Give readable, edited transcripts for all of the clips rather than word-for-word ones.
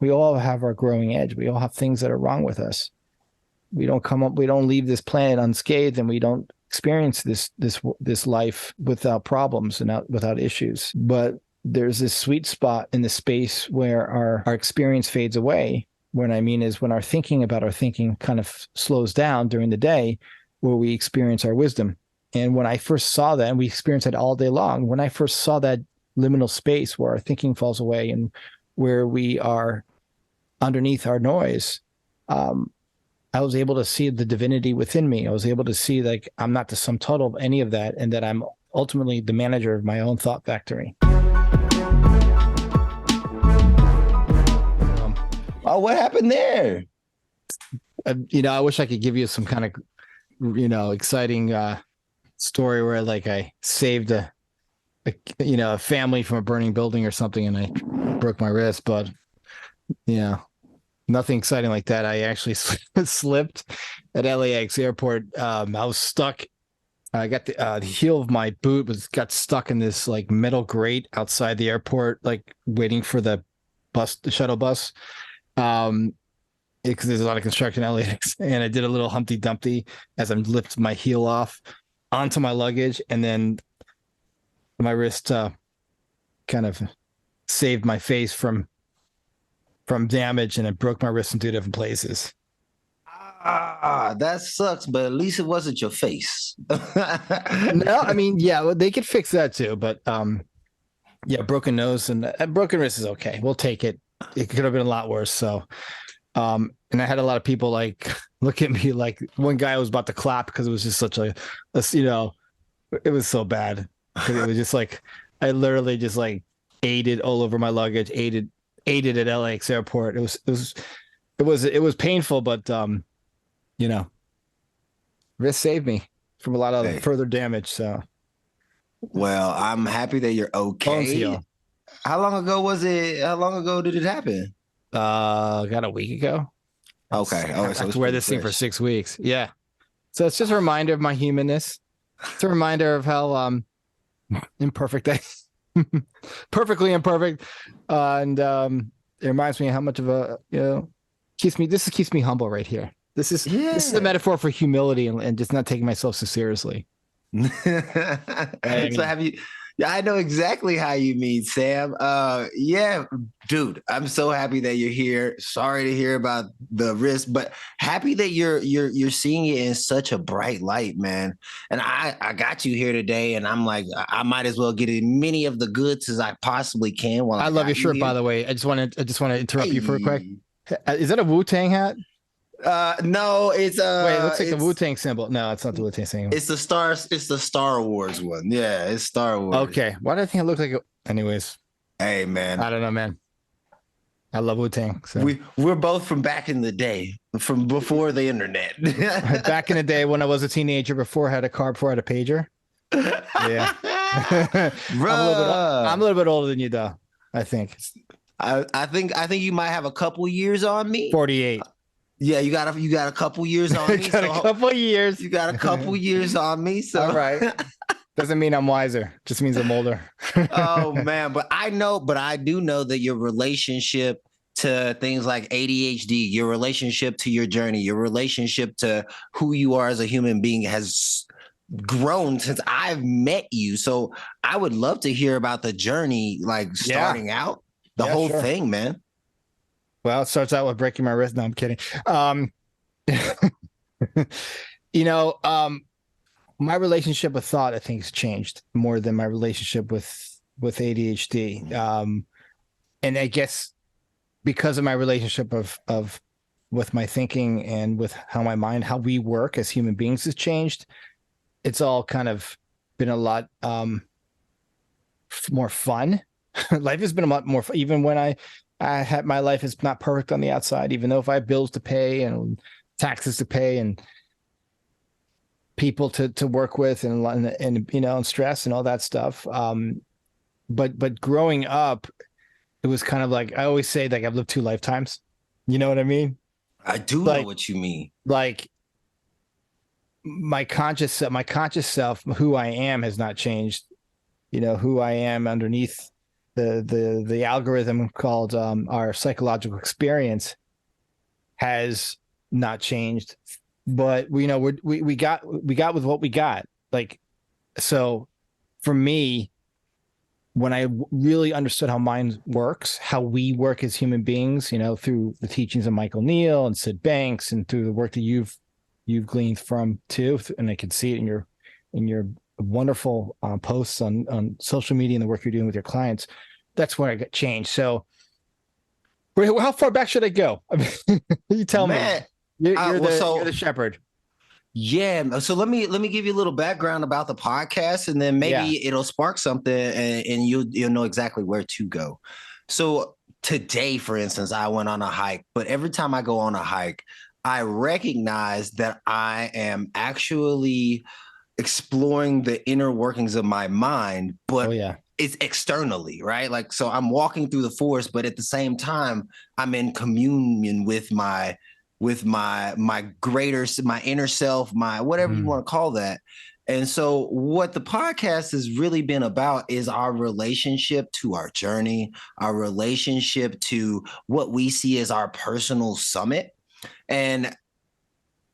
We all have our growing edge. We all have things that are wrong with us. We don't leave this planet unscathed, and we don't experience this life without problems and without issues. But there's this sweet spot in the space where our experience fades away. What I mean is when our thinking about our thinking kind of slows down during the day, where we experience our wisdom. And when I first saw that, and we experience it all day long, when I first saw that liminal space where our thinking falls away and where we are underneath our noise, I was able to see the divinity within me. I was able to see like I'm not the sum total of any of that, and that I'm ultimately the manager of my own thought factory. Oh, what happened there? I wish I could give you some kind of, exciting story where like I saved a family from a burning building or something, and I broke my wrist, but nothing exciting like that. I actually slipped at LAX airport. I was stuck. I got the heel of my boot got stuck in this like metal grate outside the airport, like waiting for the shuttle bus. Because there's a lot of construction in LAX, and I did a little Humpty Dumpty as I'm lifting my heel off onto my luggage, and then my wrist kind of saved my face from damage, and it broke my wrist in two different places. That sucks, but at least it wasn't your face. No, I mean, yeah, well, they could fix that too, but broken nose and broken wrist is okay. We'll take it. It could have been a lot worse. So, and I had a lot of people like look at me like one guy was about to clap because it was just such a it was so bad. It was just like I literally just like ate it all over my luggage, ate it at LAX airport. It was painful, but wrist saved me from a lot of further damage. So, well, I'm happy that you're okay. How long ago was it? How long ago did it happen? Got a week ago. Okay. I have to wear this thing for 6 weeks. Yeah. So it's just a reminder of my humanness. It's a reminder of how imperfect I perfectly imperfect. And it reminds me how much of a keeps me humble right here. This is a metaphor for humility and just not taking myself so seriously. So have you? Yeah, I know exactly how you mean, Sam. Yeah, dude, I'm so happy that you're here. Sorry to hear about the risk, but happy that you're seeing it in such a bright light, man. And I got you here today, and I'm like, I might as well get as many of the goods as I possibly can. While I love your shirt, by the way. I just want to interrupt you for a quick. Is that a Wu-Tang hat? No, it's wait, it looks like the Wu-Tang symbol. No, it's not the Wu-Tang symbol. It's the Star Wars one. Yeah, it's Star Wars. Okay. Why do I think it looked like it? Anyways. Hey, man. I don't know, man. I love Wu-Tang. So. We're both from back in the day, from before the internet. Back in the day when I was a teenager, before I had a car, before I had a pager. Yeah. I'm a little bit older than you, though, I think. I think you might have a couple years on me. 48. Yeah, you got a couple years on me. You got a couple years on me. So all right. Doesn't mean I'm wiser. Just means I'm older. Oh man, but I do know that your relationship to things like ADHD, your relationship to your journey, your relationship to who you are as a human being has grown since I've met you. So I would love to hear about the journey, like starting out, the whole thing, man. Well, it starts out with breaking my wrist. No, I'm kidding. My relationship with thought, I think, has changed more than my relationship with ADHD. And I guess because of my relationship with my thinking and with how we work as human beings has changed, it's all kind of been a lot more fun. Life has been a lot more fun, even when I had my life is not perfect on the outside, even though if I have bills to pay and taxes to pay and people to work with and stress and all that stuff. But growing up, it was kind of like, I always say, like, I've lived 2 lifetimes. You know what I mean? I do know what you mean. Like my conscious self, who I am has not changed. Who I am underneath the algorithm called our psychological experience has not changed, but we got with what we got. Like, so for me, when I really understood how mind works, how we work as human beings, through the teachings of Michael Neal and Sid Banks, and through the work that you've gleaned from too, and I can see it in your wonderful posts on social media and the work you're doing with your clients. That's where I got changed. So, how far back should I go? I mean, you tell Man, me. You're the shepherd. Yeah. So let me give you a little background about the podcast, and then maybe it'll spark something, and you'll know exactly where to go. So today, for instance, I went on a hike, but every time I go on a hike, I recognize that I am actually exploring the inner workings of my mind, but it's externally, right? Like, so I'm walking through the forest, but at the same time, I'm in communion with my greater, my inner self, my whatever you want to call that. And so what the podcast has really been about is our relationship to our journey, our relationship to what we see as our personal summit. And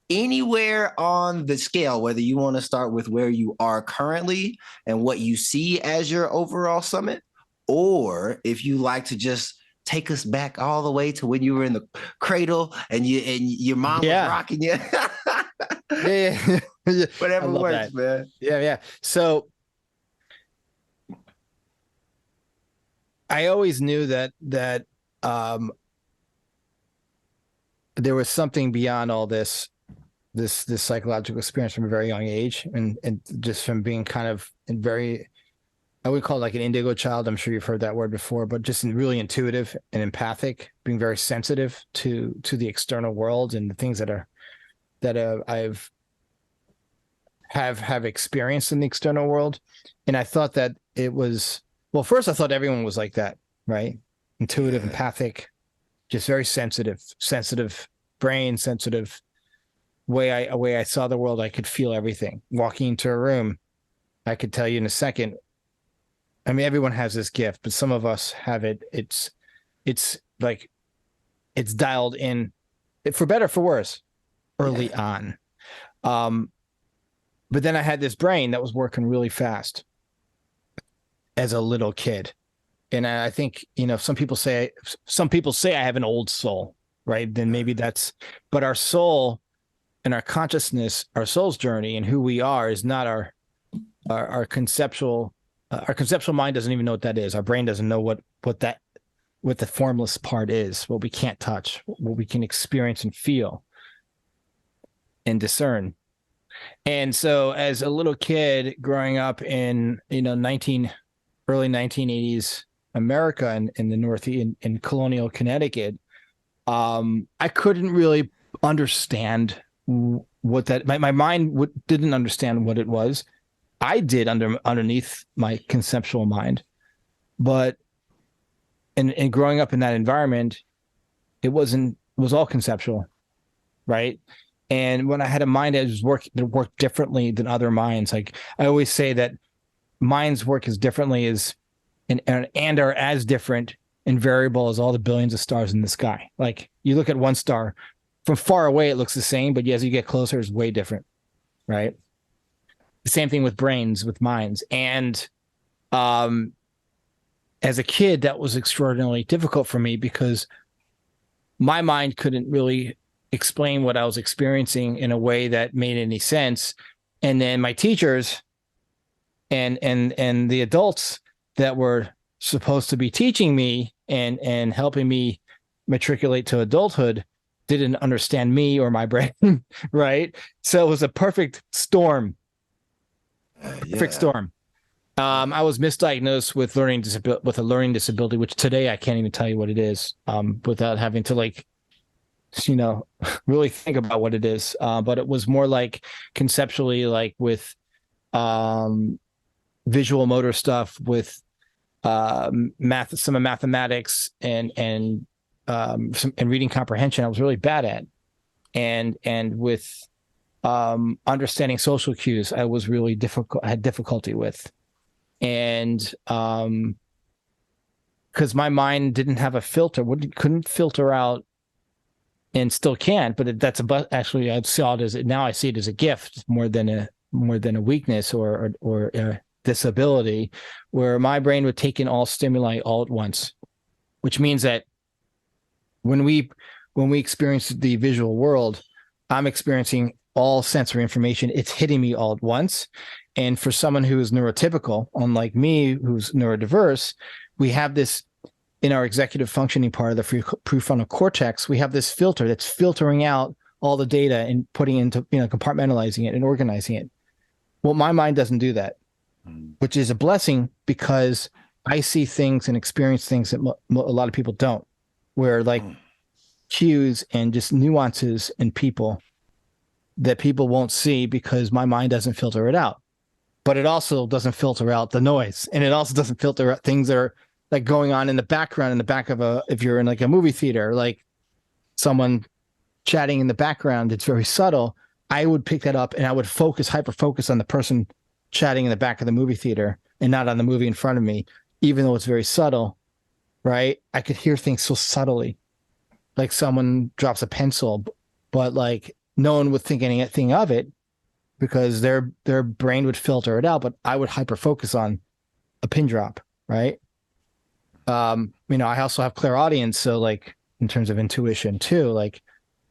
anywhere on the scale, whether you want to start with where you are currently and what you see as your overall summit, or if you like to just take us back all the way to when you were in the cradle and your mom was rocking you. Whatever works, man. Yeah. So I always knew that there was something beyond all this psychological experience from a very young age, and just from being kind of I would call it like an indigo child. I'm sure you've heard that word before, but just really intuitive and empathic, being very sensitive to the external world and the things that I've experienced in the external world. And I thought that it was, well, first I thought everyone was like that, right? Intuitive, empathic, just very sensitive brain, sensitive way I saw the world. I could feel everything. Walking into a room, I could tell you in a second. I mean, everyone has this gift, but some of us have it. It's like it's dialed in, for better, for worse, early on. But then I had this brain that was working really fast as a little kid. And I think, some people say I have an old soul, right? Then maybe but our soul and our consciousness, our soul's journey and who we are is not our conceptual. Our conceptual mind doesn't even know what that is. Our brain doesn't know what the formless part is, what we can't touch, what we can experience and feel and discern. And so as a little kid growing up in, early 1980s America and in the Northeast, in colonial Connecticut, I couldn't really understand what that, my mind didn't understand what it was. I did underneath my conceptual mind, but and growing up in that environment, it was all conceptual, right? And when I had a mind that worked differently than other minds, like I always say that minds work as differently as and are as different and variable as all the billions of stars in the sky. Like you look at one star from far away, it looks the same, but as you get closer, it's way different, right? The same thing with brains, with minds. And as a kid, that was extraordinarily difficult for me because my mind couldn't really explain what I was experiencing in a way that made any sense. And then my teachers and the adults that were supposed to be teaching me and helping me matriculate to adulthood didn't understand me or my brain, right? So it was a perfect storm. Storm. I was misdiagnosed with a learning disability, which today I can't even tell you what it is, without having to really think about what it is. But it was more like conceptually, like with visual motor stuff, with some mathematics and reading comprehension. I was really bad at, and with understanding social cues, I was really difficult. I had difficulty with, and because my mind didn't have a filter, couldn't filter out, and still can't. But actually, I saw it as now I see it as a gift more than a weakness or a disability, where my brain would take in all stimuli all at once, which means that when we experience the visual world, I'm experiencing all sensory information. It's hitting me all at once. And for someone who is neurotypical, unlike me, who's neurodiverse, we have this in our executive functioning part of the prefrontal cortex. We have this filter that's filtering out all the data and putting into, compartmentalizing it and organizing it. Well, my mind doesn't do that, which is a blessing, because I see things and experience things that a lot of people don't, where like cues and just nuances in people that people won't see because my mind doesn't filter it out. But it also doesn't filter out the noise, and it also doesn't filter out things that are like going on in the background, in the back of if you're in like a movie theater, like someone chatting in the background, it's very subtle. I would pick that up and I would hyper focus on the person chatting in the back of the movie theater and not on the movie in front of me, even though it's very subtle, right? I could hear things so subtly, like someone drops a pencil, but like no one would think anything of it because their brain would filter it out, but I would hyper focus on a pin drop, right? I also have clairaudience, so like in terms of intuition too, like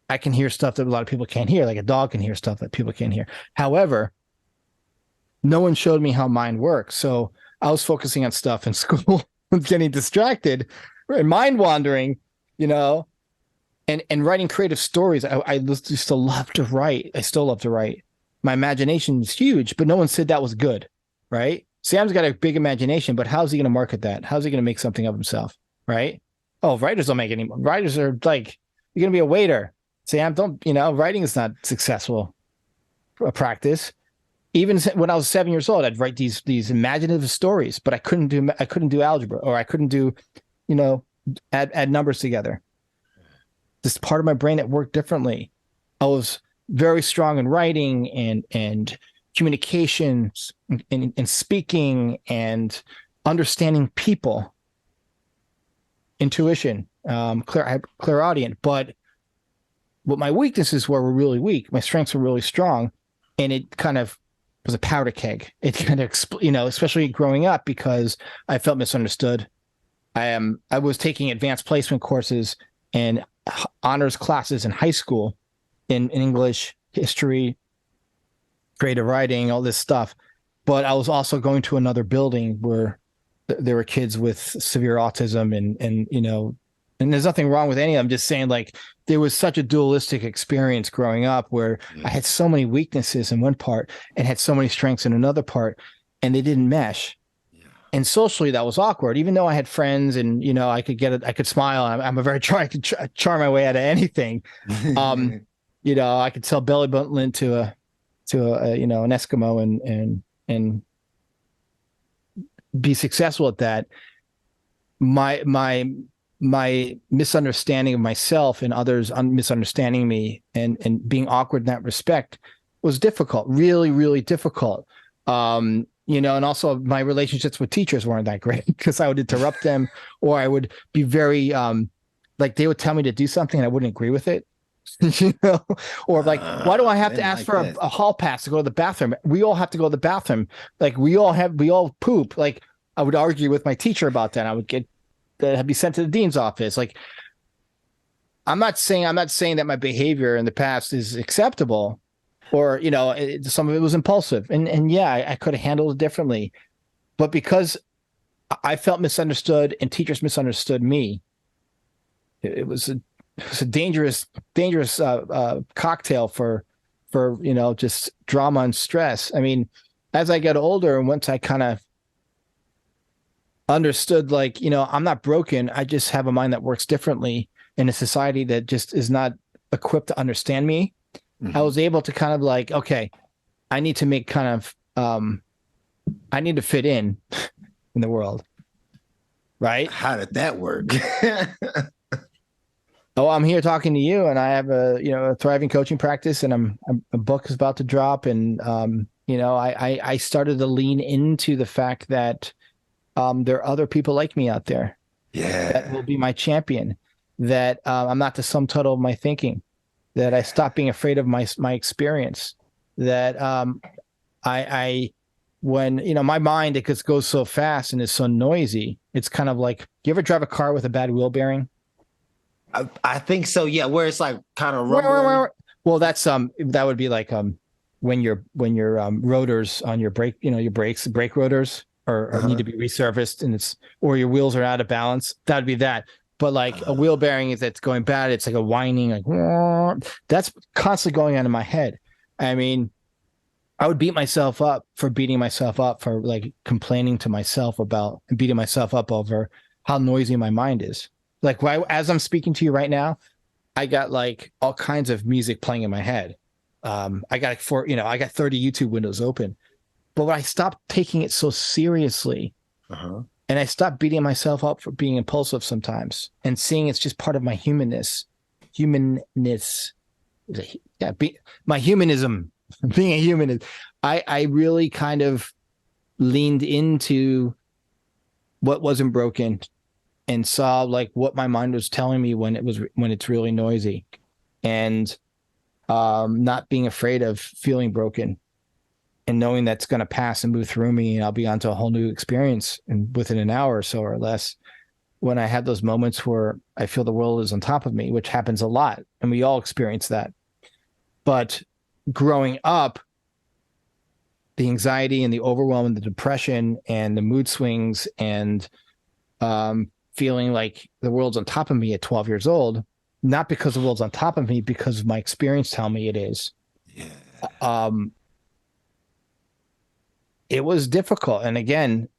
I can hear stuff that a lot of people can't hear, like a dog can hear stuff that people can't hear. However, no one showed me how mind works, so I was focusing on stuff in school, getting distracted, and mind wandering, and writing creative stories. I used to love to write. I still love to write. My imagination is huge, but no one said that was good, right? Sam's got a big imagination, but how's he going to market that? How's he going to make something of himself, right? Oh, writers don't make any. Writers are like, you're going to be a waiter. Sam, writing is not successful a practice. Even when I was 7 years old, I'd write these imaginative stories, but I couldn't do algebra, or I couldn't do, add numbers together. This part of my brain that worked differently. I was very strong in writing and communications and speaking and understanding people, intuition, clairaudient. But what my weaknesses were really weak. My strengths were really strong, and it kind of was a powder keg. It kind of, especially growing up, because I felt misunderstood. I was taking advanced placement courses and honors classes in high school in English, history, creative writing, all this stuff. But I was also going to another building where there were kids with severe autism and there's nothing wrong with any of them. I'm just saying, like, there was such a dualistic experience growing up where I had so many weaknesses in one part and had so many strengths in another part, and they didn't mesh. And socially, that was awkward. Even though I had friends and, I could smile. I'm I could charm my way out of anything. I could sell belly button lint to an Eskimo and be successful at that. My misunderstanding of myself and others misunderstanding me and being awkward in that respect was difficult, really, really difficult. And also my relationships with teachers weren't that great because I would interrupt them, or I would be very, like they would tell me to do something and I wouldn't agree with it, or like, why do I have to ask for a hall pass to go to the bathroom? We all have to go to the bathroom. Like we all poop. Like I would argue with my teacher about that. I would be sent to the dean's office. Like, I'm not saying that my behavior in the past is acceptable, or some of it was impulsive, and yeah, I could have handled it differently, but because I felt misunderstood and teachers misunderstood me, it was a dangerous cocktail for just drama and stress. I mean, as I get older and once I kind of understood, like, I'm not broken. I just have a mind that works differently in a society that just is not equipped to understand me. Mm-hmm. I was able to kind of like, okay, I need to make kind of, I need to fit in the world. Right. How did that work? Oh, I'm here talking to you, and I have a thriving coaching practice, and a book is about to drop. And, I started to lean into the fact that, there are other people like me out there. that Yeah. will be my champion, that I'm not the sum total of my thinking, that I stop being afraid of my experience, that I when my mind, it just goes so fast and is so noisy. It's kind of like, you ever drive a car with a bad wheel bearing? I think so. Yeah, where it's like kind of rumbling. Well, that would be like when your rotors on your brake, your brake rotors or need to Uh-huh. be resurfaced, and or your wheels are out of balance. That would be that. But like a wheel bearing is that's going bad, it's like a whining, like that's constantly going on in my head. I mean, I would beat myself up for beating myself up for like complaining to myself about and beating myself up over how noisy my mind is. Like, as I'm speaking to you right now, I got like all kinds of music playing in my head. I got I got 30 YouTube windows open. But when I stopped taking it so seriously, Uh-huh. and I stopped beating myself up for being impulsive sometimes and seeing it's just part of my humanness. Yeah, my humanism, being a human is, I really kind of leaned into what wasn't broken and saw like what my mind was telling me when it's really noisy, and not being afraid of feeling broken and knowing that's going to pass and move through me, and I'll be onto a whole new experience within an hour or so or less. When I have those moments where I feel the world is on top of me, which happens a lot, and we all experience that. But growing up, the anxiety and the overwhelm and the depression and the mood swings and feeling like the world's on top of me at 12 years old, not because the world's on top of me, because my experience tell me it is. Yeah. Um, it was difficult. And again,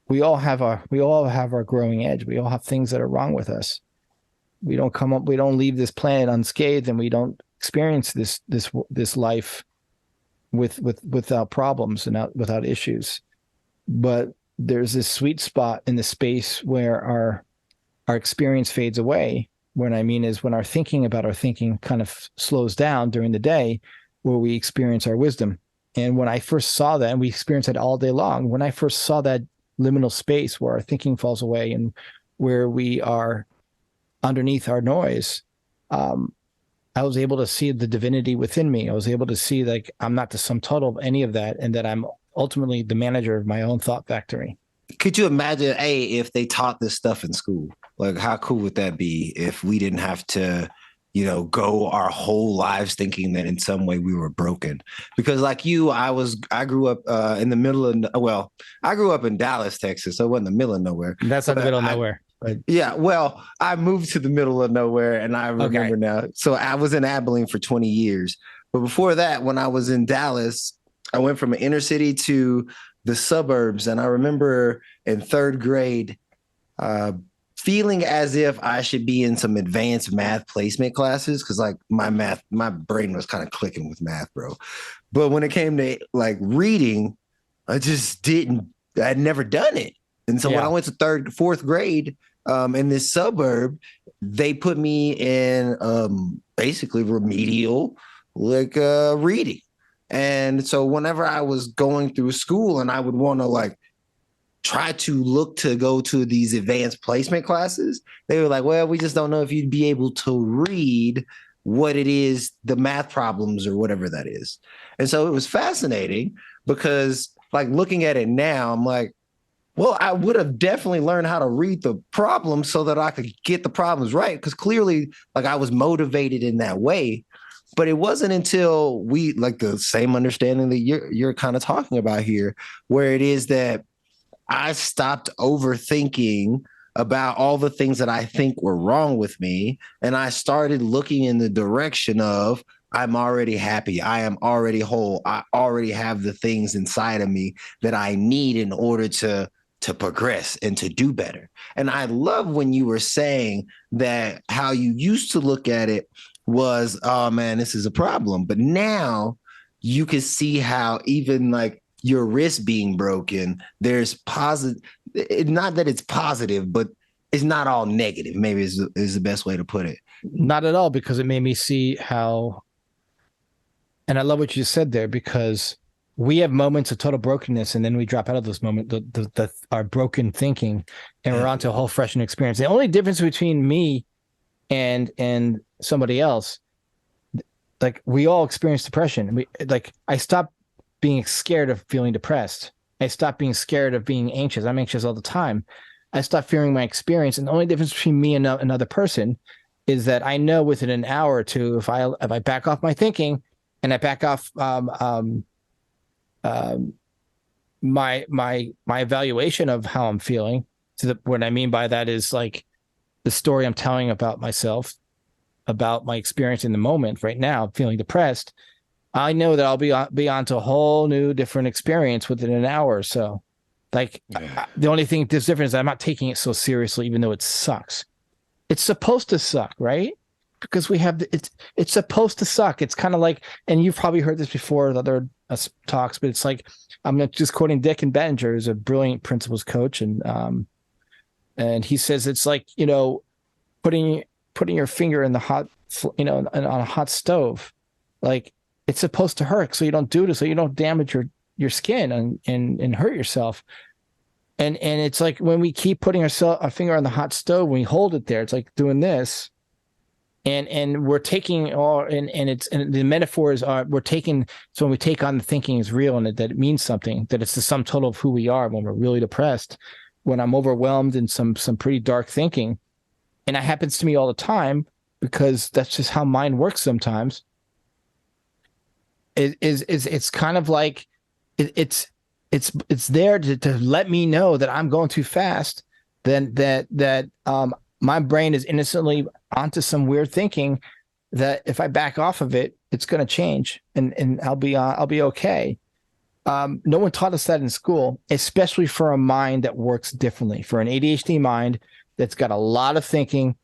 we all have our growing edge. We all have things that are wrong with us. We don't leave this planet unscathed, and we don't experience this life without problems and without issues. But there's this sweet spot in the space where our experience fades away. What I mean is when our thinking about our thinking kind of slows down during the day, where we experience our wisdom. And when I first saw that, and we experience it all day long, when I first saw that liminal space where our thinking falls away and where we are underneath our noise, I was able to see the divinity within me. I was able to see like I'm not the sum total of any of that, and that I'm ultimately the manager of my own thought factory. Could you imagine, if they taught this stuff in school? Like, how cool would that be if we didn't have to, go our whole lives thinking that in some way we were broken? Because, like you, I grew up in the middle of, well, I grew up in Dallas, Texas, so it wasn't the middle of nowhere. That's not the But middle of nowhere. But yeah, well, I moved to the middle of nowhere, and I okay, remember now. So I was in Abilene for 20 years. But before that, when I was in Dallas, I went from an inner city to the suburbs. And I remember in third grade, uh, feeling as if I should be in some advanced math placement classes because like my brain was kind of clicking with math, bro. But when it came to like reading, I just didn't. I'd never done it. And so when I yeah, went to fourth grade, in this suburb, they put me in basically remedial like reading. And so whenever I was going through school and I would want to like try to look to go to these advanced placement classes, they were like, well, we just don't know if you'd be able to read what it is, the math problems or whatever that is. And so it was fascinating because like looking at it now, I'm like, well, I would have definitely learned how to read the problem so that I could get the problems right. Because clearly, like I was motivated in that way. But it wasn't until we like the same understanding that you're kind of talking about here, where it is that I stopped overthinking about all the things that I think were wrong with me. And I started looking in the direction of I'm already happy. I am already whole. I already have the things inside of me that I need in order to progress and to do better. And I love when you were saying that how you used to look at it was, oh man, this is a problem. But now you can see how even like your wrist being broken, there's positive, not that it's positive, but it's not all negative, maybe is the best way to put it. not at all, because it made me see how, and I love what you said there, because we have moments of total brokenness, and then we drop out of those moments, our broken thinking, and we're onto a whole fresh new experience. The only difference between me and somebody else, like we all experience depression. I stopped being scared of feeling depressed. I stopped being scared of being anxious. I'm anxious all the time. I stopped fearing my experience. And the only difference between me and another person is that I know within an hour or two, if I back off my thinking and I back off my evaluation of how I'm feeling. What I mean by that is like the story I'm telling about myself, about my experience in the moment right now, feeling depressed. I know that I'll be on to a whole new different experience within an hour or so. Like the only thing that's different is I'm not taking it so seriously, even though it sucks. It's supposed to suck, right? Because we have it's supposed to suck. It's kind of like, and you've probably heard this before in other talks, but it's like, I'm just quoting Dick and Bettinger, who's a brilliant principles coach, and he says it's like, you know, putting your finger in the hot, you know, on a hot stove. Like it's supposed to hurt, so you don't do it, so you don't damage your skin and hurt yourself. And it's like when we keep putting our finger on the hot stove, when we hold it there, it's like doing this. And we're taking all and the metaphors are we're taking, so when we take on the thinking is real and that it means something, that it's the sum total of who we are when we're really depressed, when I'm overwhelmed in some pretty dark thinking. And that happens to me all the time because that's just how mind works sometimes. It's kind of like it's there to let me know that I'm going too fast, then that my brain is innocently onto some weird thinking that if I back off of it, it's going to change and I'll be okay. No one taught us that in school, especially for a mind that works differently, for an ADHD mind that's got a lot of thinking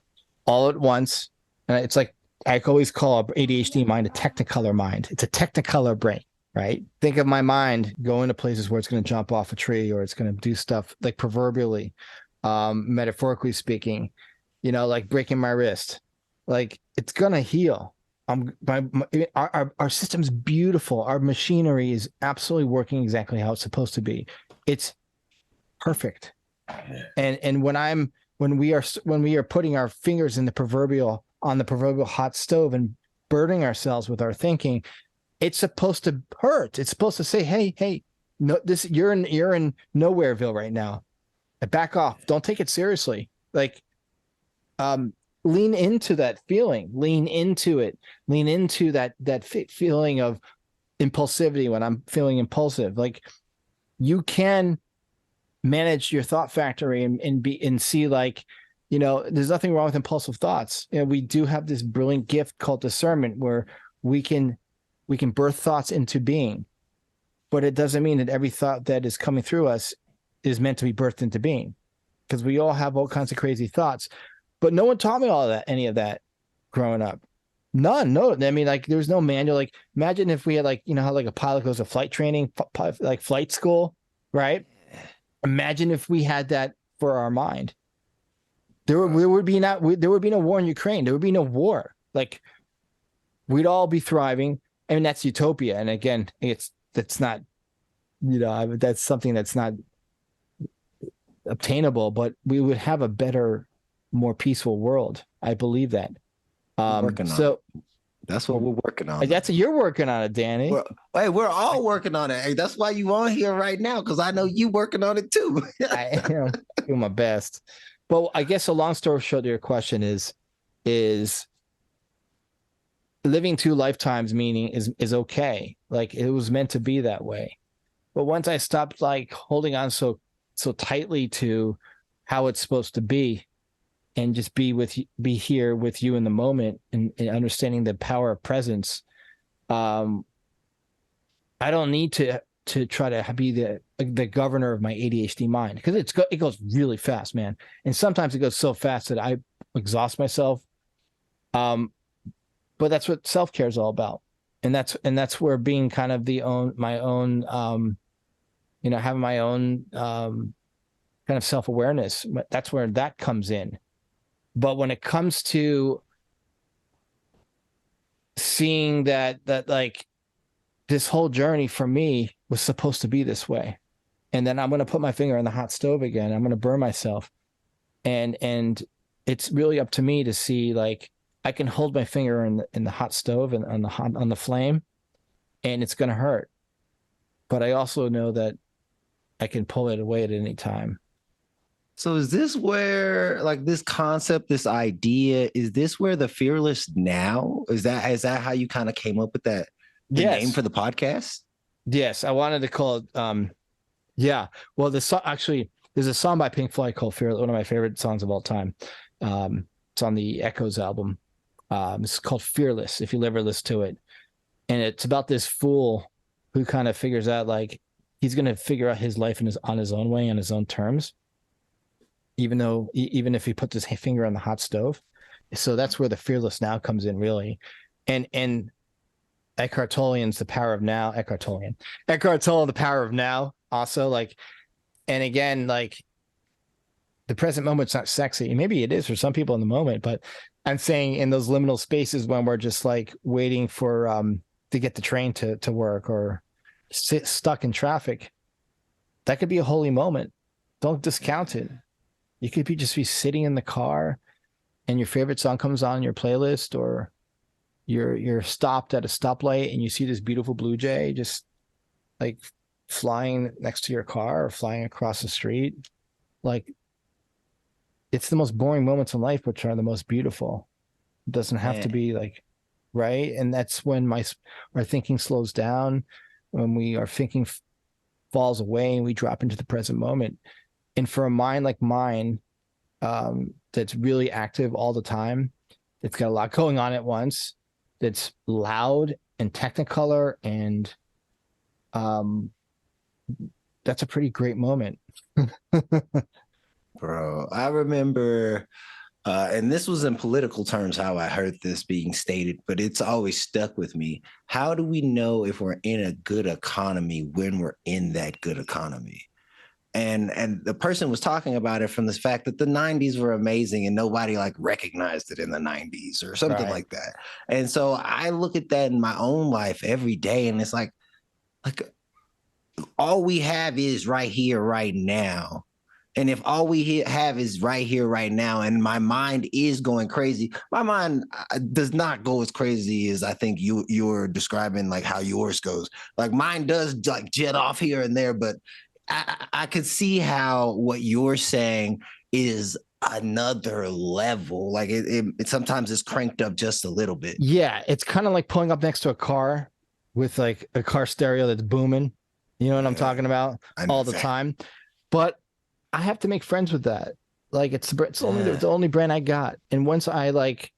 all at once. It's like, I always call an ADHD mind a technicolor mind. It's a technicolor brain, right? Think of my mind going to places where it's going to jump off a tree or it's going to do stuff like proverbially, metaphorically speaking, you know, like breaking my wrist. Like it's going to heal. Our system's beautiful. Our machinery is absolutely working exactly how it's supposed to be. It's perfect. And when we are putting our fingers on the proverbial hot stove and burning ourselves with our thinking, it's supposed to hurt. It's supposed to say, hey, no, you're in nowhereville right now. Back off. Don't take it seriously. Like, lean into that feeling. Lean into it. Lean into that feeling of impulsivity when I'm feeling impulsive. Like, you can manage your thought factory and see, like, you know, there's nothing wrong with impulsive thoughts. You know, we do have this brilliant gift called discernment where we can birth thoughts into being, but it doesn't mean that every thought that is coming through us is meant to be birthed into being, because we all have all kinds of crazy thoughts. But no one taught me any of that growing up. None. No. I mean, like, there's no manual. Like, imagine if we had, like, you know how like a pilot goes to flight training, like flight school, right? Imagine if we had that for our mind. There would be no war in Ukraine. There would be no war. Like, we'd all be thriving. I mean, that's utopia. And again, that's not, you know, that's something that's not obtainable, but we would have a better, more peaceful world. I believe that. Working on it. That's what we're working on. You're working on it, Danny. We're all working on it. Hey, that's why you on here right now, because I know you working on it too. I do my best. But I guess a long story short to your question is living 2 lifetimes meaning is okay. Like, it was meant to be that way. But once I stopped, like, holding on so tightly to how it's supposed to be, and just be here with you in the moment and understanding the power of presence, I don't need to try to be the governor of my ADHD mind, because it goes really fast, man. And sometimes it goes so fast that I exhaust myself. But that's what self-care is all about. And that's where being kind of my own, you know, having my own kind of self-awareness, that's where that comes in. But when it comes to seeing that like this whole journey for me was supposed to be this way. And then I'm going to put my finger on the hot stove again. I'm going to burn myself. And it's really up to me to see, like, I can hold my finger in the hot stove and on the flame, and it's going to hurt. But I also know that I can pull it away at any time. So is this where, like, this concept, this idea, is this where the fearless now? Is that how you kind of came up with the name for the podcast? Yes, I wanted to call it yeah. Well, actually there's a song by Pink Floyd called Fearless, one of my favorite songs of all time. It's on the Echoes album. It's called Fearless, if you ever listen to it. And it's about this fool who kind of figures out, like, he's going to figure out his life on his own way, on his own terms, even if he puts his finger on the hot stove. So that's where the fearless now comes in, really. And Eckhart Tolle's The Power of Now, Eckhart Tolle, The Power of Now, also, like, and again, like, the present moment's not sexy. Maybe it is for some people in the moment, but I'm saying in those liminal spaces when we're just like waiting for to get the train to work, or stuck in traffic, that could be a holy moment. Don't discount it. You could be sitting in the car and your favorite song comes on your playlist, or you're stopped at a stoplight and you see this beautiful blue jay just like flying next to your car or flying across the street. Like, it's the most boring moments in life, which are the most beautiful. It doesn't have to be like, right. And that's when our thinking slows down, when our thinking falls away and we drop into the present moment. And for a mind like mine, that's really active all the time, it's got a lot going on at once, that's loud and technicolor, and that's a pretty great moment. Bro, I remember, and this was in political terms how I heard this being stated, but it's always stuck with me. How do we know if we're in a good economy when we're in that good economy? And the person was talking about it from this fact that the 90s were amazing and nobody like recognized it in the 90s or something like that. And so I look at that in my own life every day, and it's like all we have is right here, right now. And if all we have is right here, right now, and my mind is going crazy, my mind does not go as crazy as I think you're describing, like how yours goes. Like, mine does like jet off here and there, but I could see how what you're saying is another level. Like, it sometimes is cranked up just a little bit. Yeah, it's kind of like pulling up next to a car with like a car stereo that's booming. You know what I'm talking about? All the time. But I have to make friends with that. Like, it's only the only brand I got. And once I like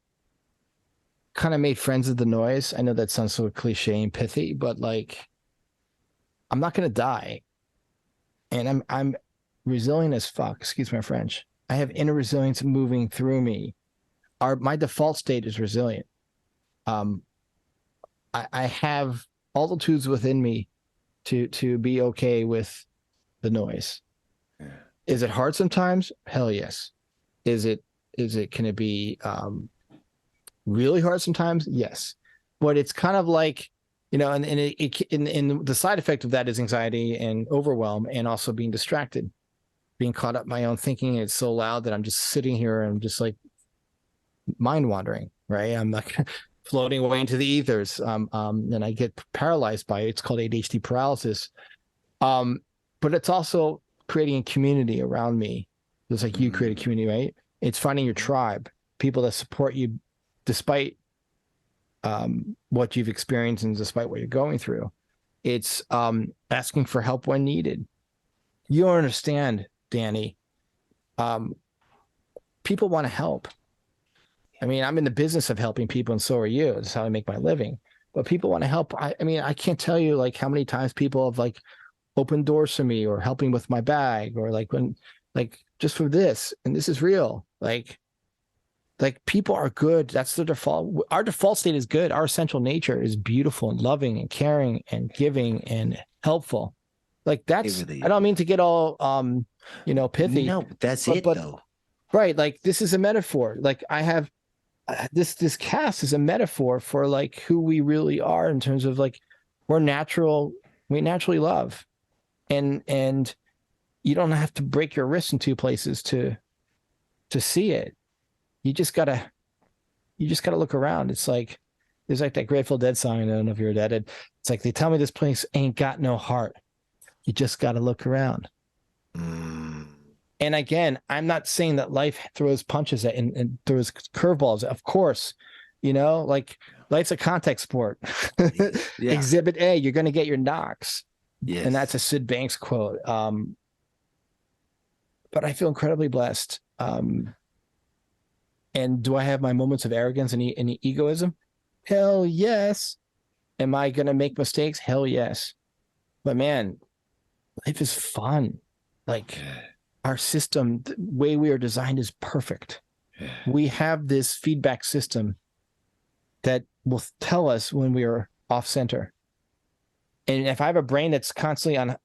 kind of made friends with the noise, I know that sounds so cliche and pithy, but like, I'm not gonna die. And I'm resilient as fuck. Excuse my French. I have inner resilience moving through me. My default state is resilient. I have all the tools within me to be okay with the noise. Is it hard sometimes? Hell yes. Can it be really hard sometimes? Yes. But it's kind of like, and the side effect of that is anxiety and overwhelm, and also being distracted, being caught up in my own thinking. It's so loud that I'm just sitting here and I'm just like mind wandering, right? I'm like floating away into the ethers. And I get paralyzed by it. It's called ADHD paralysis. But it's also creating a community around me. Just like you create a community, right? It's finding your tribe, people that support you despite what you've experienced and despite what you're going through. It's asking for help when needed. You don't understand, Danny. People want to help. I mean, I'm in the business of helping people, and so are you. That's how I make my living. But people want to help. I mean, I can't tell you like how many times people have like opened doors for me, or helping with my bag, or like when, like, just for this, and this is real. Like people are good. That's the default. Our default state is good. Our essential nature is beautiful and loving and caring and giving and helpful. Like, that's, I don't mean to get all, pithy. No, but that's it though. Right. Like, this is a metaphor. Like, I have this cast is a metaphor for like who we really are, in terms of like, we're natural We naturally love. And you don't have to break your wrist in two places to see it. You just gotta look around. It's like there's like that Grateful Dead song. I don't know if you're dead. It's like they tell me this place ain't got no heart. You just gotta look around. Mm. And again, I'm not saying that life throws punches at and throws curveballs. Of course, like life's a contact sport. Yeah. Exhibit A, you're gonna get your knocks. Yes. And that's a Sid Banks quote. But I feel incredibly blessed. And do I have my moments of arrogance and egoism? Hell yes. Am I going to make mistakes? Hell yes. But man, life is fun. Like our system, the way we are designed is perfect. We have this feedback system that will tell us when we are off center. And if I have a brain that's constantly on, I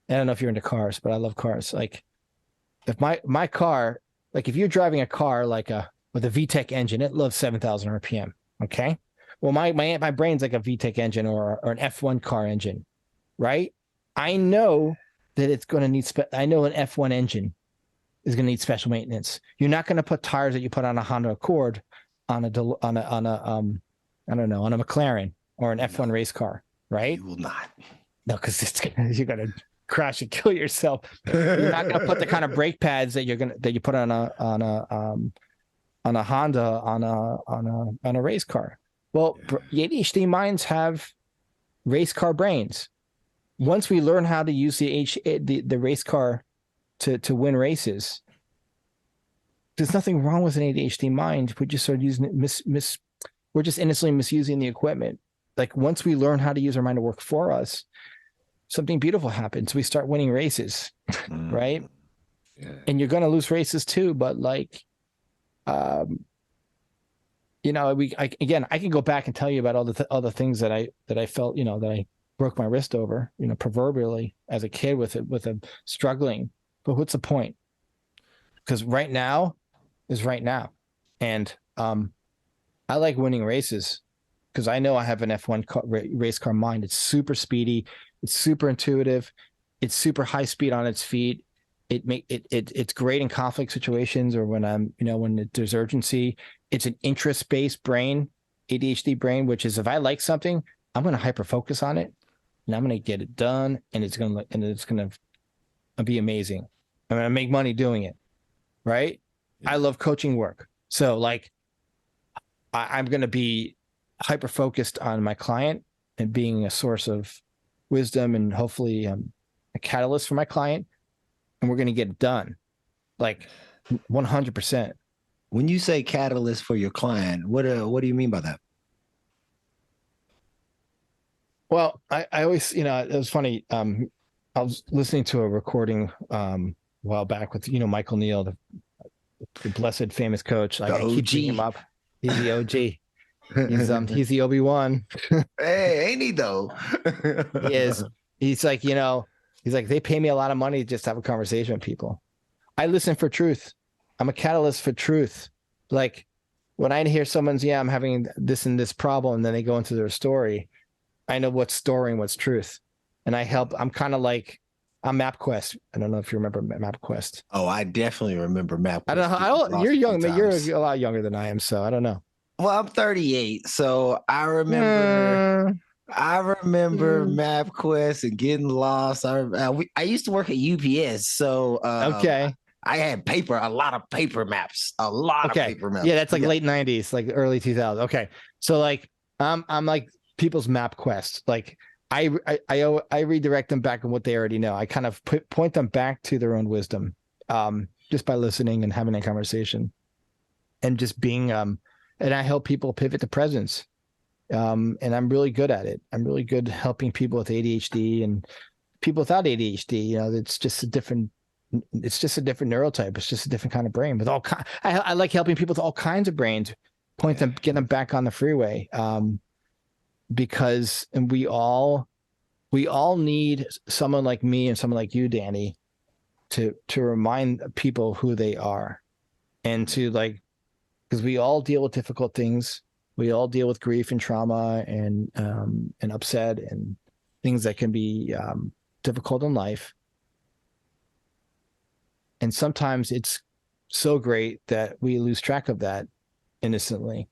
don't know if you're into cars, but I love cars. Like if my car, like if you're driving a car with a VTEC engine, it loves 7,000 RPM. Okay. Well, my brain's like a VTEC engine or an F1 car engine, right? I know that it's going to need, I know an F1 engine is going to need special maintenance. You're not going to put tires that you put on a Honda Accord on a McLaren or an F1 race car, right? You will not. No, because you're gonna crash and kill yourself. You're not gonna put the kind of brake pads that you put on a Honda on a race car. Well, ADHD minds have race car brains. Once we learn how to use the race car to win races, there's nothing wrong with an ADHD mind. We just start using it we're just innocently misusing the equipment. Like once we learn how to use our mind to work for us, something beautiful happens. We start winning races, right? Yeah. And you're going to lose races too. But like, I can go back and tell you about all the other things that I felt, that I broke my wrist over, proverbially as a kid with a struggling. But what's the point? Because right now is right now, and I like winning races. Because I know I have an F1 race car mind. It's super speedy. It's super intuitive. It's super high speed on its feet. It's great in conflict situations or when when there's urgency. It's an interest-based brain, ADHD brain, which is if I like something, I'm going to hyper focus on it, and I'm going to get it done, and it's going to be amazing. I'm going to make money doing it, right? Yeah. I love coaching work, so like I'm going to be hyper focused on my client and being a source of wisdom and hopefully a catalyst for my client. And we're going to get it done like 100%. When you say catalyst for your client, what do you mean by that? Well, I always, it was funny. I was listening to a recording a while back with, Michael Neal, the blessed famous coach. Like, I keep bringing him up. He's the OG. He's the Obi-Wan. Hey, ain't he though? He is. He's like, he's like, they pay me a lot of money to just have a conversation with people. I listen for truth. I'm a catalyst for truth. Like when I hear someone's, I'm having this and this problem, and then they go into their story, I know what's story and what's truth. And I help. I'm kind of like, I'm MapQuest. I don't know if you remember MapQuest. Oh, I definitely remember MapQuest. I don't know. You're young, but you're a lot younger than I am. So I don't know. Well, I'm 38, so I remember MapQuest and getting lost. I used to work at UPS, so okay. I had a lot of paper maps, of paper maps. Yeah, that's like late 90s, like early 2000s. Okay, so like I'm like people's MapQuest. Like I redirect them back on what they already know. I kind of point them back to their own wisdom, just by listening and having a conversation, and just being and I help people pivot to presence. And I'm really good at it. I'm really good helping people with ADHD and people without ADHD. It's just a different neurotype. It's just a different kind of brain. With I like helping people with all kinds of brains, get them back on the freeway. Because we all need someone like me and someone like you, Danny, to remind people who they are, and to because we all deal with difficult things. We all deal with grief and trauma and upset and things that can be difficult in life. And sometimes it's so great that we lose track of that innocently.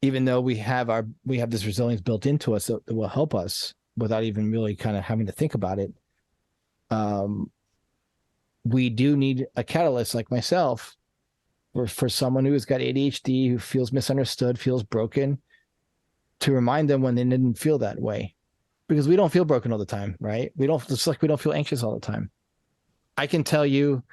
Even though we have this resilience built into us that will help us without even really kind of having to think about it. We do need a catalyst like myself for someone who has got ADHD, who feels misunderstood, feels broken, to remind them when they didn't feel that way. Because we don't feel broken all the time, right? It's like we don't feel anxious all the time. I can tell you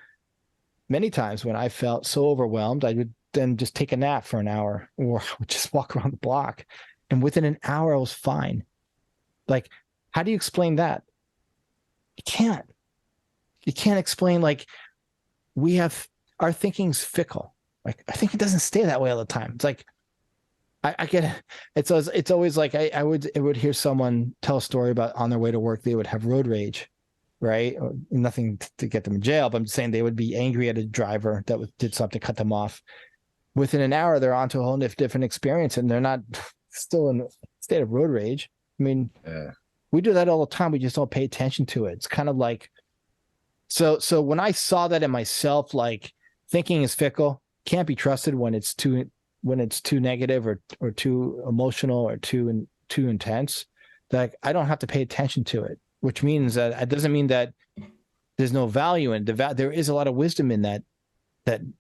many times when I felt so overwhelmed, I would then just take a nap for an hour, or I would just walk around the block. And within an hour, I was fine. Like, how do you explain that? You can't. You can't explain, like, our thinking's fickle. Like, I think it doesn't stay that way all the time. It's like, I get it. It's always like I would hear someone tell a story about on their way to work, they would have road rage, right? Or nothing to get them in jail, but I'm just saying they would be angry at a driver that did something, cut them off. Within an hour, they're onto a whole different experience, and they're not still in a state of road rage. I mean, we do that all the time. We just don't pay attention to it. It's kind of like, so when I saw that in myself, like, thinking is fickle, can't be trusted when it's too negative or too emotional or too intense, that I don't have to pay attention to it, which means that it doesn't mean that there's no value in it. There is a lot of wisdom in that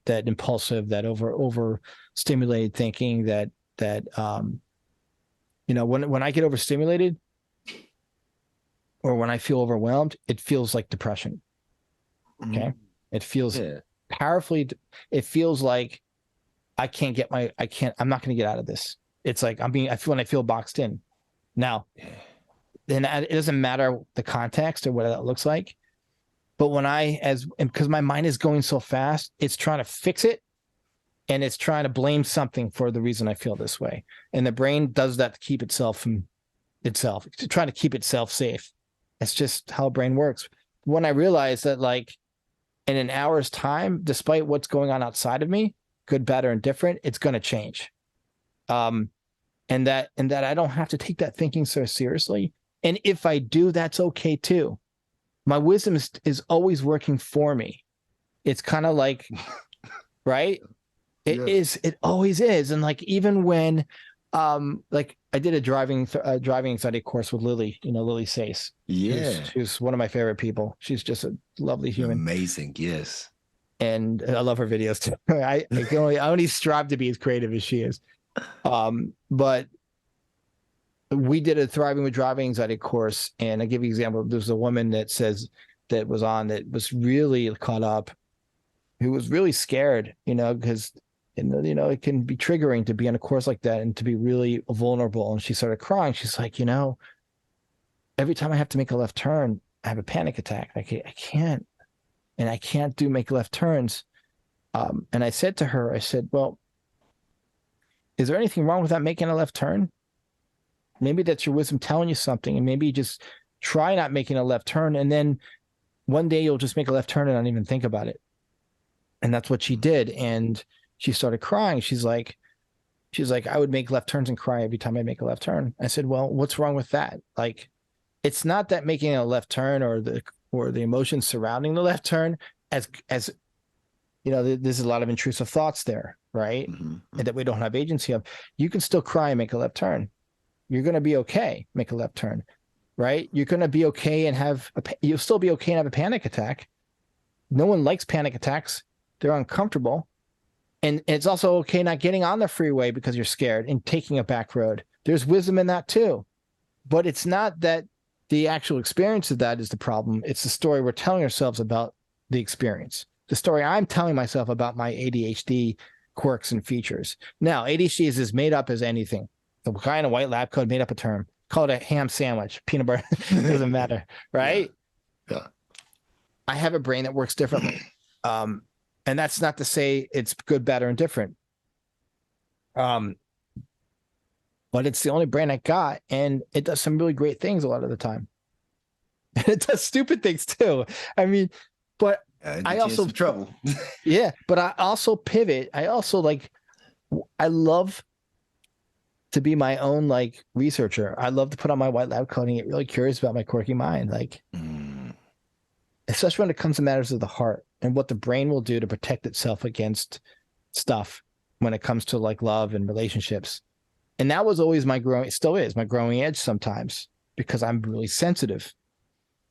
impulsive, that over stimulated thinking, that when I get overstimulated or when I feel overwhelmed, it feels like depression. Okay. It feels powerfully, it feels like I'm not going to get out of this. It's like I feel boxed in. Now, then it doesn't matter the context or what that looks like. But because my mind is going so fast, it's trying to fix it, and it's trying to blame something for the reason I feel this way. And the brain does that to keep itself from itself, to try to keep itself safe. That's just how brain works. When I realized that, like, in an hour's time, despite what's going on outside of me, good, bad, or indifferent, it's going to change. And that I don't have to take that thinking so seriously. And if I do, that's okay too. My wisdom is always working for me. It's kind of like, right? It is. It always is. And like, even when, like, I did a driving anxiety course with Lily, Lily Sace. Yeah. She's one of my favorite people. She's just a lovely human. Amazing. Yes. And I love her videos too. I only strive to be as creative as she is. But we did a Thriving with Driving Anxiety course, and I give you an example. There's a woman that was really caught up, who was really scared, because it can be triggering to be in a course like that and to be really vulnerable. And she started crying. She's like, every time I have to make a left turn, I have a panic attack. I can't. And I can't make left turns. And I said to her, well, is there anything wrong with that making a left turn? Maybe that's your wisdom telling you something, and maybe you just try not making a left turn, and then one day you'll just make a left turn and not even think about it. And that's what she did. And she started crying. She's like, I would make left turns and cry every time I make a left turn. I said, well, what's wrong with that? Like, it's not that making a left turn or the emotions surrounding the left turn, as there's a lot of intrusive thoughts there, right? And that we don't have agency of. You can still cry and make a left turn. You're going to be okay. Make a left turn, right? You're going to be okay and you'll still be okay and have a panic attack. No one likes panic attacks. They're uncomfortable. And it's also okay not getting on the freeway because you're scared and taking a back road. There's wisdom in that too. But it's not that the actual experience of that is the problem. It's the story we're telling ourselves about the experience. The story I'm telling myself about my ADHD quirks and features. Now, ADHD is as made up as anything. The guy in a white lab coat made up a term. Call it a ham sandwich, peanut butter. Doesn't matter, right? Yeah. I have a brain that works differently. And that's not to say it's good, bad, or indifferent. But it's the only brain I got, and it does some really great things a lot of the time. And it does stupid things too. I mean, but I also trouble. Yeah, but I also pivot. I also I love to be my own like researcher. I love to put on my white lab coat and get really curious about my quirky mind. Like, especially when it comes to matters of the heart and what the brain will do to protect itself against stuff when it comes to like love and relationships. And that was always it still is my growing edge sometimes, because I'm really sensitive,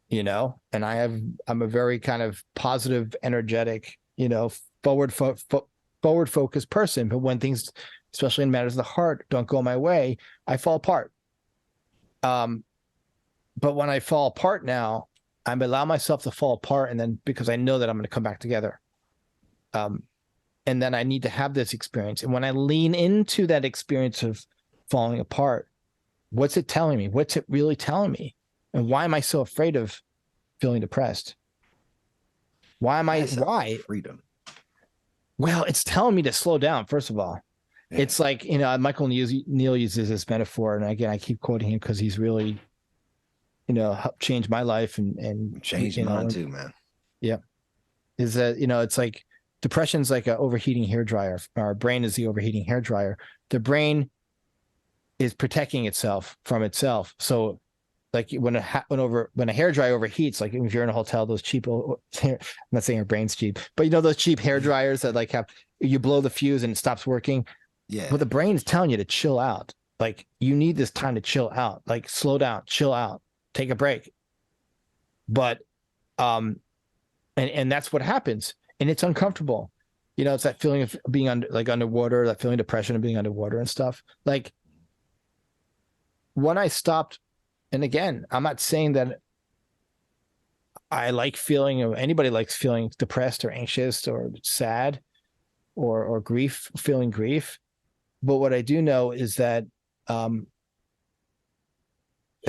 you know, and I'm a very kind of positive, energetic, you know, forward focused person. But when things, especially in matters of the heart, don't go my way, I fall apart. But when I fall apart now, I allow myself to fall apart, and then because I know that I'm going to come back together. And then I need to have this experience. And when I lean into that experience of falling apart, what's it telling me? What's it really telling me? And why am I so afraid of feeling depressed? Why? Freedom. Well, it's telling me to slow down, first of all. Yeah. It's like, you know, Michael Neal uses this metaphor. And again, I keep quoting him because he's really, you know, helped change my life and changed mine too, man. Yeah. Is that, you know, it's like depression's like an overheating hairdryer. Our brain is the overheating hairdryer. The brain is protecting itself from itself. So like when a hairdryer overheats, like if you're in a hotel, those cheap, I'm not saying your brain's cheap, but you know, those cheap hair dryers that like you blow the fuse and it stops working. Yeah. But the brain is telling you to chill out. Like you need this time to chill out, like slow down, chill out, take a break. But, and that's what happens. And it's uncomfortable. You know, it's that feeling of being underwater, that feeling of depression of being underwater and stuff. Like when I stopped, and again, I'm not saying that I like feeling, or anybody likes feeling depressed or anxious or sad or feeling grief. But what I do know is that if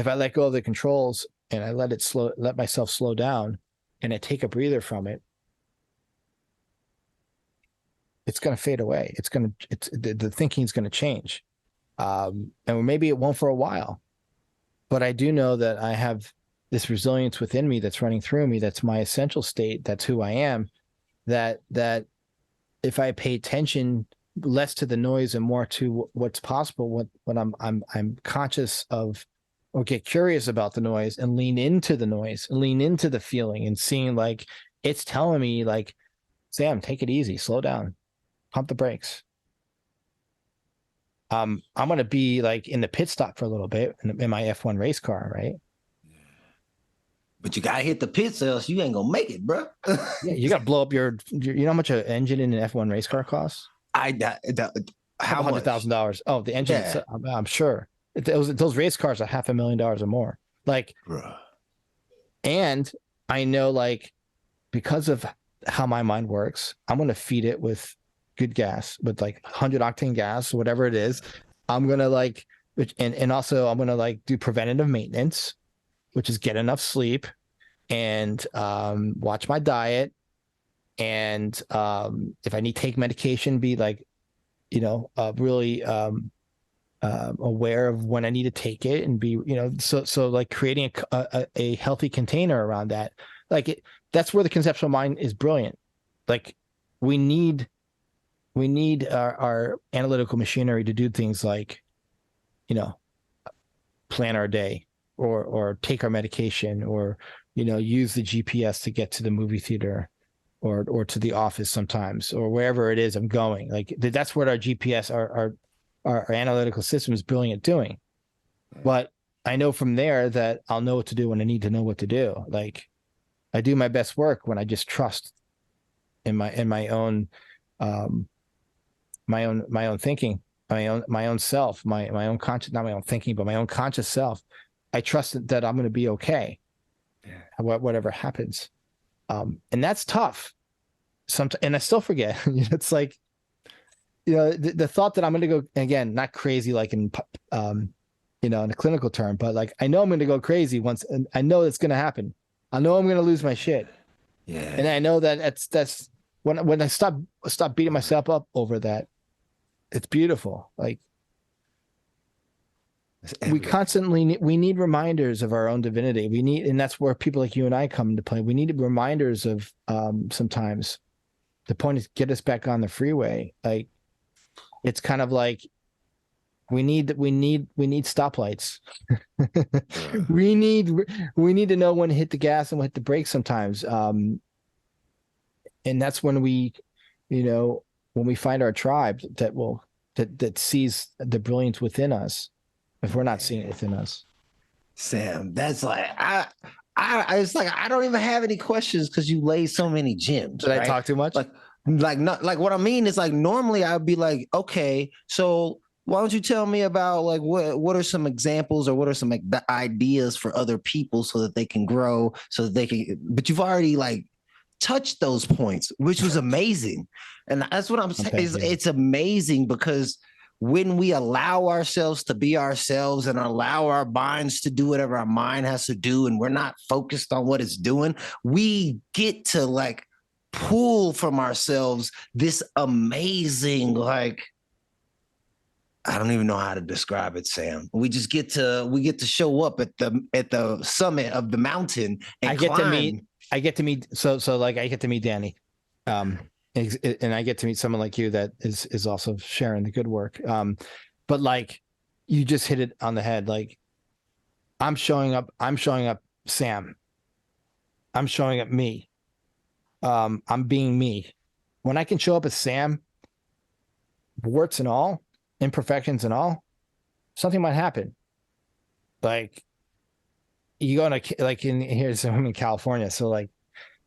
I let go of the controls and I let myself slow down and I take a breather from it, it's going to fade away. The thinking is going to change. And maybe it won't for a while. But I do know that I have this resilience within me that's running through me. That's my essential state. That's who I am. That if I pay attention less to the noise and more to what's possible, when I'm conscious of, or get curious about the noise and lean into the noise and lean into the feeling and seeing like it's telling me like, Sam, take it easy, slow down, pump the brakes. I'm going to be like in the pit stop for a little bit in my F1 race car, right? But you got to hit the pits, else you ain't going to make it, bro. Yeah, you got to blow up you know how much an engine in an F1 race car costs? How much? $100,000. Oh, the engine, yeah. I'm sure. Those race cars are $500,000 or more. Like, bruh. And I know, like, because of how my mind works, I'm going to feed it with good gas, with like 100 octane gas, whatever it is. I'm going to like, and also I'm going to like do preventative maintenance, which is get enough sleep and watch my diet. And if I need to take medication, be like, you know, really aware of when I need to take it and be, you know, so like creating a healthy container around that. Like that's where the conceptual mind is brilliant. Like we need our analytical machinery to do things like, you know, plan our day or take our medication or, you know, use the GPS to get to the movie theater or to the office sometimes or wherever it is I'm going. Like that's what our GPS, our analytical system is brilliant at doing. But I know from there that I'll know what to do when I need to know what to do. Like I do my best work when I just trust in my own thinking, my own self, my own conscious, not my own thinking, but my own conscious self. I trust that I'm going to be okay. Yeah. Whatever happens. And that's tough. And I still forget. It's like, you know, the thought that I'm going to go, again, not crazy like in, you know, in a clinical term, but like I know I'm going to go crazy once, and I know it's going to happen. I know I'm going to lose my shit. Yeah. And I know that that's when I stop beating myself up over that. It's beautiful. Like we need reminders of our own divinity. And that's where people like you and I come into play. We need reminders of sometimes. The point is get us back on the freeway. Like it's kind of like We need stoplights. we need to know when to hit the gas and when to hit the brakes sometimes. And that's when we, when we find our tribe that sees the brilliance within us, if we're not seeing it within us. Sam, that's like it's like I don't even have any questions because you lay so many gems. Did I talk too much? Not like what I mean is like normally I'd be like, okay, so why don't you tell me about like what are some examples or what are some like, the ideas for other people so that they can grow, so that they can. But you've already like touched those points, which was amazing, and that's what I'm saying. It's amazing because when we allow ourselves to be ourselves and allow our minds to do whatever our mind has to do, and we're not focused on what it's doing, we get to like pull from ourselves this amazing, like, I don't even know how to describe it, Sam. We just get to show up at the summit of the mountain and I get to meet Danny. And I get to meet someone like you that is also sharing the good work. But like you just hit it on the head. Like I'm showing up Sam. I'm showing up me. I'm being me. When I can show up as Sam, warts and all, imperfections and all, something might happen. Like you go on I'm in California. So like,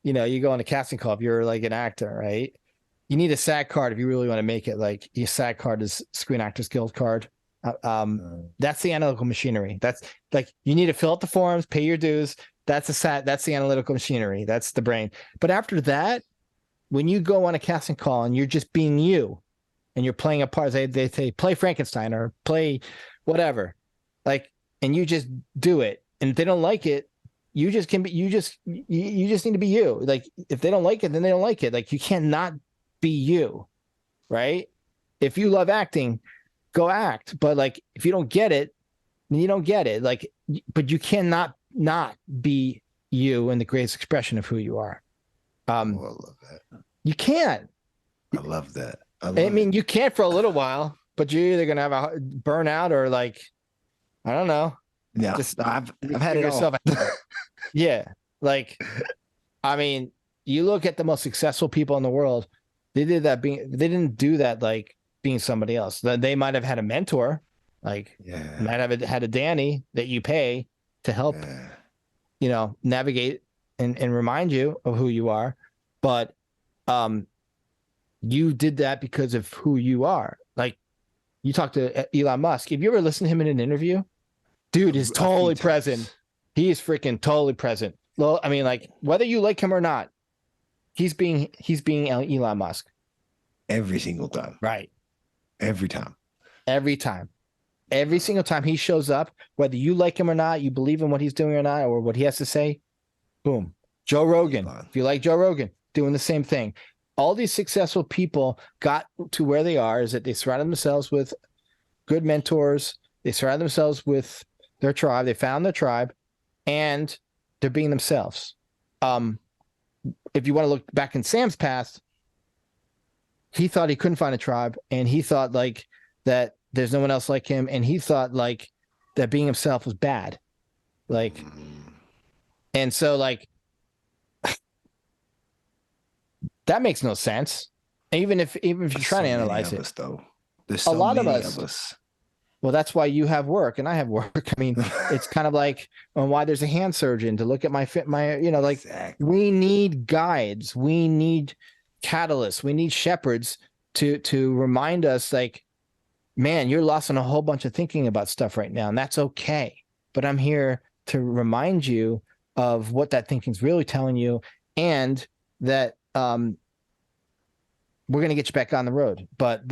you go on a casting call if you're like an actor, right? You need a SAG card if you really want to make it. Like your SAG card is Screen Actors Guild card. That's the analytical machinery. That's like you need to fill out the forms, pay your dues. That's the analytical machinery. That's the brain. But after that, when you go on a casting call and you're just being you, and you're playing a part, they say play Frankenstein or play whatever, like, and you just do it. And if they don't like it, you just need to be you. Like if they don't like it, then they don't like it. Like you cannot be you, right? If you love acting, go act. But like if you don't get it, then you don't get it. Like, but you cannot not be you in the greatest expression of who you are. I love that. You can't. I love that. I mean, you can't for a little while, but you're either gonna have a burnout or like, I don't know. Yeah, I've had it yourself. Yeah, like, I mean, you look at the most successful people in the world. They didn't do that like being somebody else. They might have had a mentor, like might have had a Danny that you pay to help, navigate and remind you of who you are, but you did that because of who you are. Like you talk to Elon Musk. If you ever listen to him in an interview, dude is totally present. He is freaking totally present. Well, I mean, like whether you like him or not, he's being Elon Musk every single time. Right. Every time. Every single time he shows up, whether you like him or not, you believe in what he's doing or not, or what he has to say, boom. Joe Rogan. If you like Joe Rogan, doing the same thing. All these successful people got to where they are is that they surrounded themselves with good mentors. They surrounded themselves with their tribe. They found their tribe, and they're being themselves. If you want to look back in Sam's past, he thought he couldn't find a tribe, and he thought like that there's no one else like him, and he thought like that being himself was bad. Like, and so like that makes no sense. Even if you're trying to analyze it, there's so a lot many of us. Well, that's why you have work and I have work. I mean, it's kind of like why there's a hand surgeon to look at my exactly. We need guides, we need catalysts, we need shepherds to remind us like, man, you're lost in a whole bunch of thinking about stuff right now, and that's okay. But I'm here to remind you of what that thinking's really telling you, and that we're going to get you back on the road. But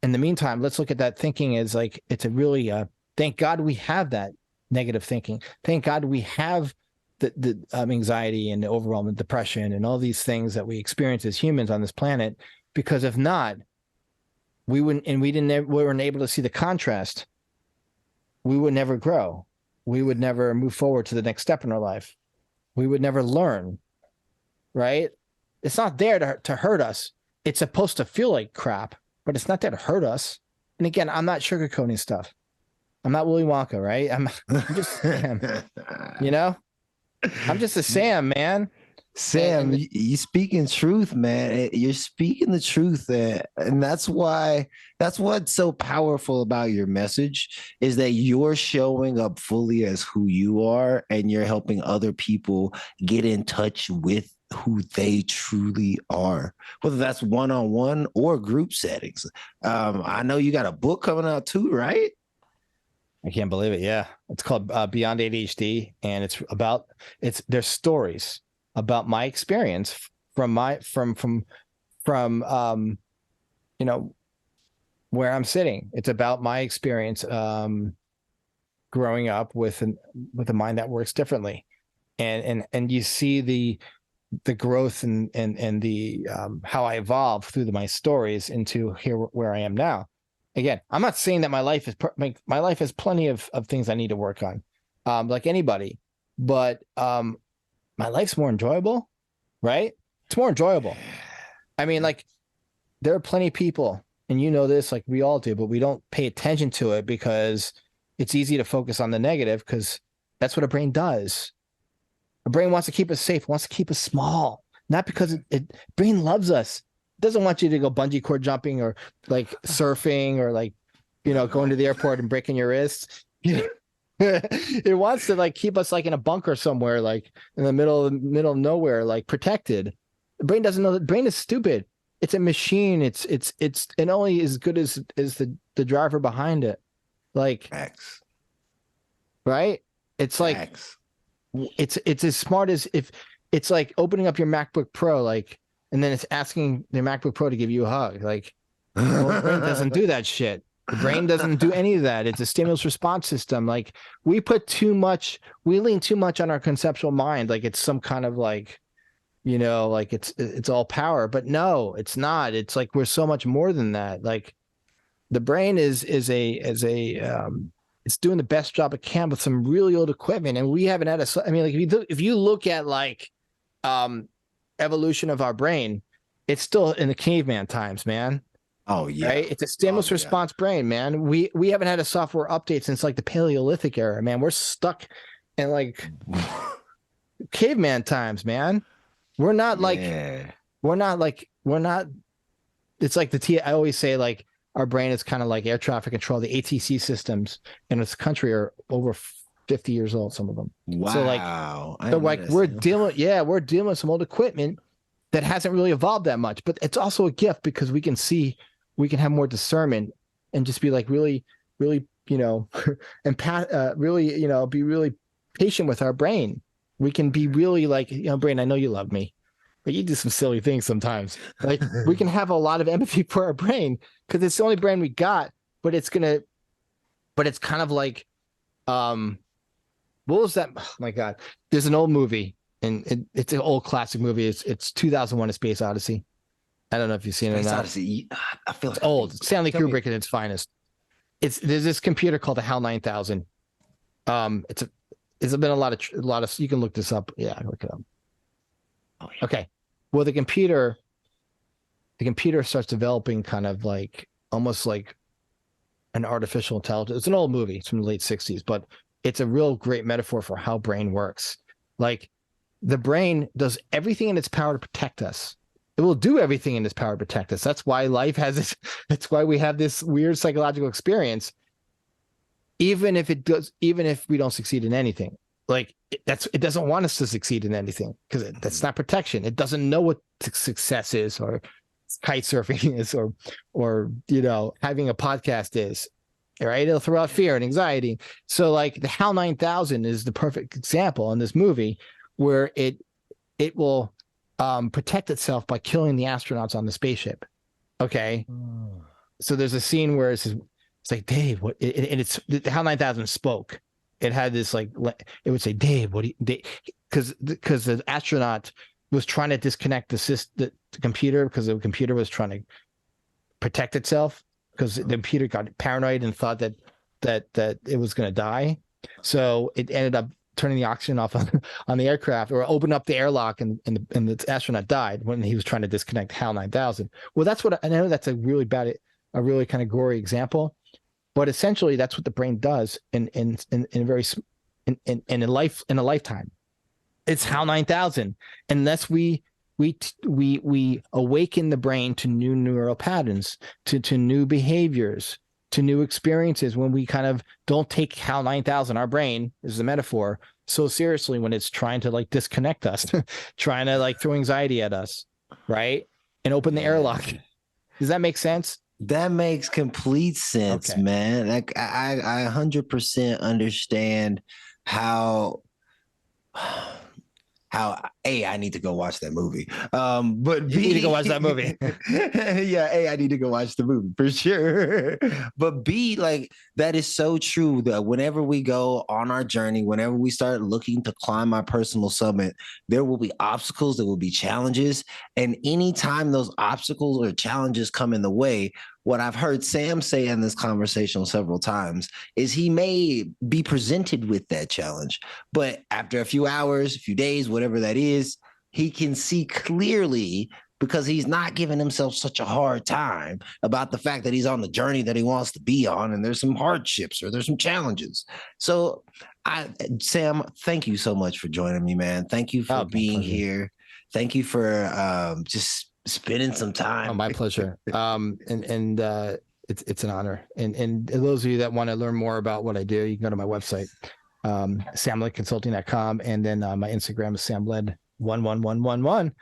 in the meantime, let's look at that thinking as like, it's a really, thank God we have that negative thinking. Thank God we have the anxiety and the overwhelm and depression and all these things that we experience as humans on this planet, because if not, we weren't able to see the contrast. We would never grow. We would never move forward to the next step in our life. We would never learn, right? It's not there to hurt us. It's supposed to feel like crap, but it's not there to hurt us. And again, I'm not sugarcoating stuff. I'm not Willy Wonka, right? I'm just Sam, you know? I'm just a Sam, man. Sam, you speaking truth, man. You're speaking the truth, and that's what's so powerful about your message is that you're showing up fully as who you are, and you're helping other people get in touch with who they truly are, whether that's one-on-one or group settings. I know you got a book coming out too, right? I can't believe it. Yeah, it's called Beyond ADHD, and there's stories about my experience from you know, where I'm sitting. It's about my experience growing up with a mind that works differently, and you see the growth and the how I evolved through my stories into here where I am now. Again, I'm not saying that my life has plenty of things I need to work on, like anybody, but my life's more enjoyable, right? It's more enjoyable. I mean, like, there are plenty of people, and you know this, like we all do, but we don't pay attention to it because it's easy to focus on the negative because that's what a brain does. A brain wants to keep us safe, wants to keep us small, not because brain loves us. It doesn't want you to go bungee cord jumping or like surfing or like, you know, going to the airport and breaking your wrists. It wants to like keep us like in a bunker somewhere, like in the middle of nowhere, like protected. The brain doesn't know that. Brain is stupid. It's a machine. It's only as good as the driver behind it. Like, Facts. right? It's Facts. like it's as smart as if it's like opening up your MacBook Pro, like, and then it's asking the MacBook Pro to give you a hug. Like, well, the brain doesn't do that shit. The brain doesn't do any of that. It's a stimulus response system. Like, we lean too much on our conceptual mind. Like, it's some kind of like, you know, like it's all power, but no, it's not. It's like, we're so much more than that. Like, the brain is it's doing the best job it can with some really old equipment. And we haven't had I mean, like, if you look at like, evolution of our brain, it's still in the caveman times, man. Oh yeah, right? It's a stimulus response brain, man. We haven't had a software update since like the Paleolithic era, man. We're stuck in like caveman times, man. We're not like it's like I always say, like, our brain is kind of like air traffic control. The ATC systems in this country are over 50 years old, some of them. Wow. So like we're dealing with some old equipment that hasn't really evolved that much, but it's also a gift because we can have more discernment and just be like really, really, you know, really, you know, be really patient with our brain. We can be really like, you know, brain, I know you love me, but you do some silly things sometimes. Like, we can have a lot of empathy for our brain because it's the only brain we got, but it's kind of like, what was that? Oh my God. There's an old movie, and it's an old classic movie. It's 2001: A Space Odyssey. I don't know if you've seen it or not. Odyssey. I feel like it's old. Stanley Kubrick at its finest. There's this computer called the HAL 9000. It's been a lot of you can look this up. Yeah, look it up. Oh, yeah. Okay. Well, the computer starts developing kind of like almost like an artificial intelligence. It's an old movie. It's from the late 60s, but it's a real great metaphor for how brain works. Like, the brain does everything in its power to protect us. It will do everything in its power to protect us. That's why life has this. That's why we have this weird psychological experience. Even if we don't succeed in anything, like, it doesn't want us to succeed in anything because that's not protection. It doesn't know what success is, or kite surfing is, or you know, having a podcast is. Right? It'll throw out fear and anxiety. So like the HAL 9000 is the perfect example in this movie where it will protect itself by killing the astronauts on the spaceship. Okay. So there's a scene where it's like, Dave, what? And it's the HAL 9000 spoke. It had this like, it would say, Dave, what do you, because the astronaut was trying to disconnect the computer because the computer was trying to protect itself. Because the computer got paranoid and thought that it was going to die, so it ended up turning the oxygen off on the aircraft, or opened up the airlock, and the astronaut died when he was trying to disconnect HAL 9000. Well, that's what I know. That's a really bad a really kind of gory example, but essentially that's what the brain does in a very in a lifetime. It's HAL 9000, unless we awaken the brain to new neural patterns, to new behaviors, to new experiences. When we kind of don't take HAL 9000, our brain is the metaphor, so seriously when it's trying to like disconnect us, trying to like throw anxiety at us, right? And open the airlock. Does that make sense? That makes complete sense, Okay. man. Like I 100% understand how I need to go watch that movie. But You need to go watch that movie. Yeah, I need to go watch the movie for sure. But B, like that is so true that whenever we go on our journey, whenever we start looking to climb our personal summit, there will be obstacles, there will be challenges. And anytime those obstacles or challenges come in the way, what I've heard Sam say in this conversation several times is he may be presented with that challenge, but after a few hours, a few days, whatever that is, he can see clearly because he's not giving himself such a hard time about the fact that he's on the journey that he wants to be on, and there's some hardships or there's some challenges. So, Sam, thank you so much for joining me, man. Thank you for being here. Thank you for just spending some time. Oh, my pleasure. It's an honor. And those of you that want to learn more about what I do, you can go to my website, samledconsulting.com, and then my Instagram is samled11111.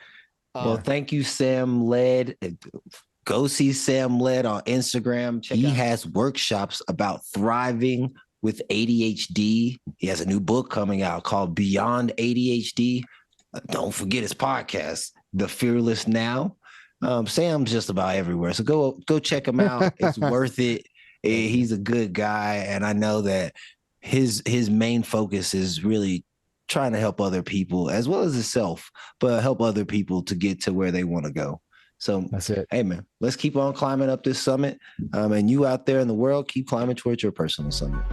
Well, thank you, Sam Led. Go see Sam Led on Instagram. He has workshops about thriving with ADHD. He has a new book coming out called Beyond ADHD. Don't forget his podcast, The Fearless Now. Sam's just about everywhere, so go check him out. It's worth it. He's a good guy, and I know that his main focus is really trying to help other people as well as himself, but help other people to get to where they want to go. So that's it. Hey, man, let's keep on climbing up this summit. And you out there in the world, keep climbing towards your personal summit.